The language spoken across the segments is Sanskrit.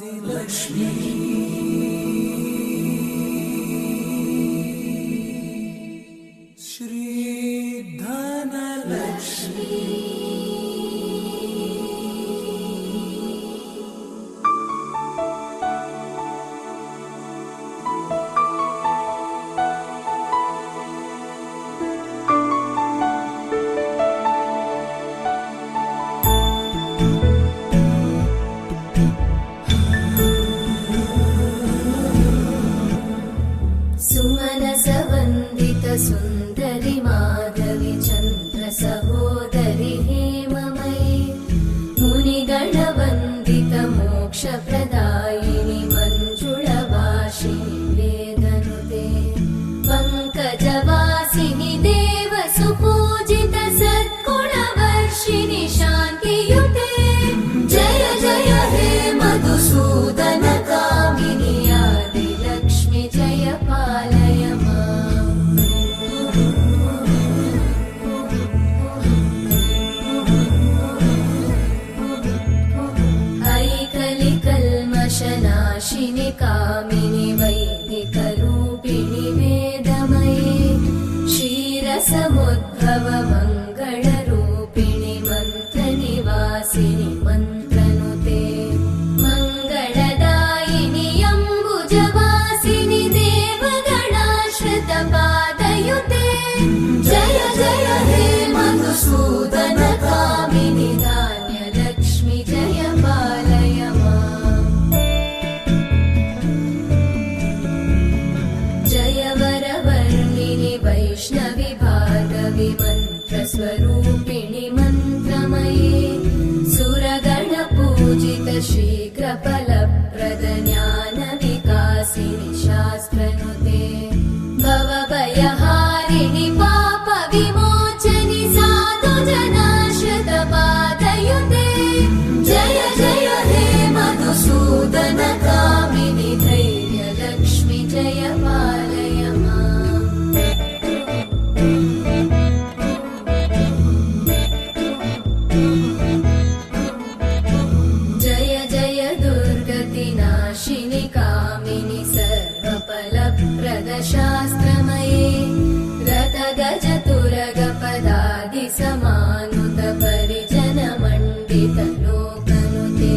आदिलक्ष्मी श्री धनलक्ष्मी सुन्दरि माधवी चन्द्र सहोदरि हेममयी मुनिगणवन्दित मोक्षप्रदायिनि मञ्जुळवासिनि वेदनुते पङ्कजवासिनि देवसुपूजित सद्गुणवर्षिणि शान्तियुते जय जय हे मधुसूदन कामिनि आदिलक्ष्मि जय पालय नाशिनि कामिनि वैदिकरूपिणि वेदमये क्षीरसमुद्भव मङ्गलरूपिणि मन्त्रनिवासिनि मन्त्रनुते मङ्गलदायिनि अम्बुजवासिनि देवगणाश्रितपादयुते जय जय हे मधुसूदन कामिनि धान्यलक्ष्मि जय पालय वैष्णवि भार्गवि मन्त्रस्वरूपिणि मन्त्रमये सुरगणपूजित शीघ्रफलप्रद ज्ञानविकासिनि शास्त्रनुते भवभयहारिणि पापविमोचनि साधुजनाश्रितपादयुते जय जय हे मधुसूदन कामिनि धैर्यलक्ष्मि जय पालय नाशिनि कामिनि सर्वफलप्रदशास्त्रमये रथगजतुरगपदादि समानुत परिजनमण्डित लोकनुते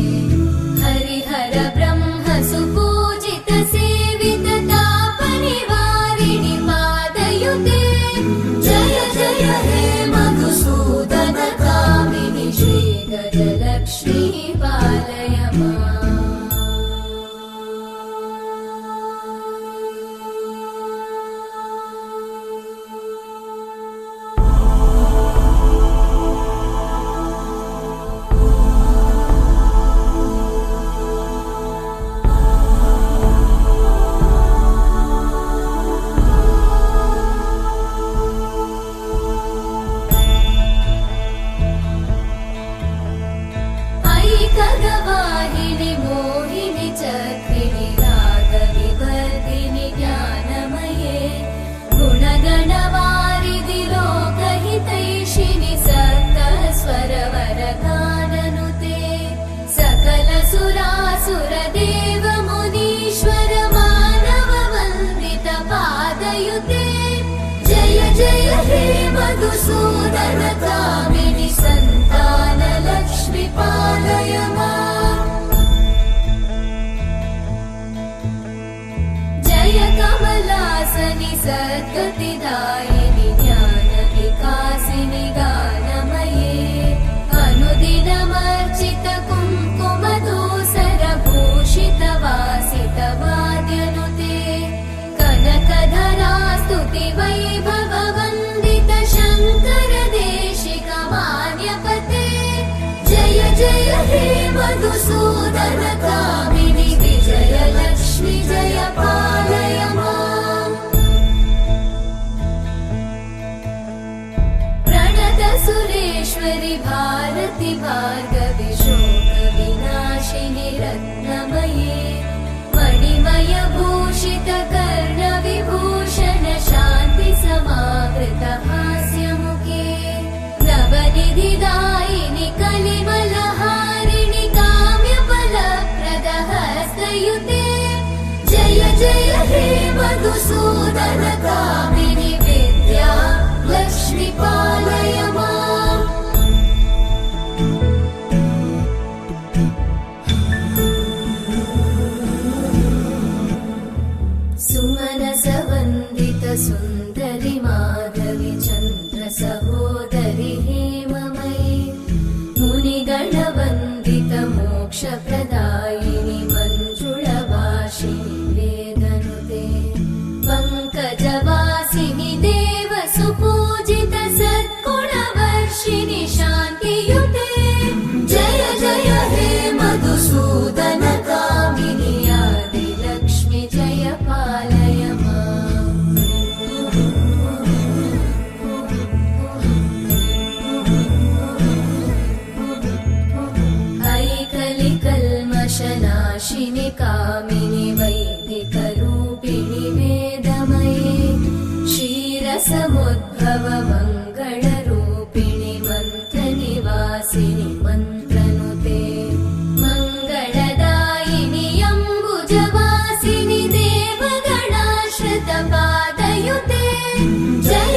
हरिहर ब्रह्म सुपूजित सेवित तापनिवारिणि पादयुते जय जय हे मधुसूदन कामिनि श्रीगजलक्ष्मी पालय खगवाहिनि मोहिनि चक्रिणि रागविवर्धिनि ज्ञानमये गुणगणवारिधि लोकहितैषिणि सप्तस्वरवरगाननुते सकल सुरासुर देव मुनीश्वर मानव वन्दित पादयुते जय जय हे मधुसूदन कामिनि सन्तान लक्ष्मि पालय जय कमलासनि सद्गतिदायिनि ज्ञानविकासिनि गानमये अनुदिनमर्चित कुङ्कुमधूसर भूषित वासित वाद्यनुते कनकधरा स्तुति वैभव वन्दित शङ्कर देशिक मान्यपते जय जय हे मधुसूदन कामिनि विजयलक्ष्मि जय पालय प्रणत सुरेश्वरि भारति भार्गवि शोक विनाशिनि रत्नमये मणिमय भूषित कर्ण विभूषण शान्ति समावृत हास्यमुखे नवनिधिदायिनि कलिमलहारिणि काम्यफलप्रद मधुसूदन कामिनि विद्या लक्ष्मी पालय माम् सुमनस वन्दित सुन्दरि माधवि चन्द्र सहोदरि हेममयि मुनिगणवन्दित मोक्षप्रदायिनि मञ्जुळवासिनि वेदनुते पङ्कजवासिनि देव सुपूजित सद्गुणवर्षिणि शान्तियुते जय जय हे मधुसूदन कामिनि आदिलक्ष्मि जय पालय माम् ऐकलिकल्मषनाशिनि कामिनि वैदिकरूपिणि वेदमये क्षीरसमुद्भव मङ्गलरूपिणि मन्त्रनिवासिनि मन्त्रनुते मङ्गलदायिनि अम्बुजवासिनि देवगणाश्रितपादयुते जय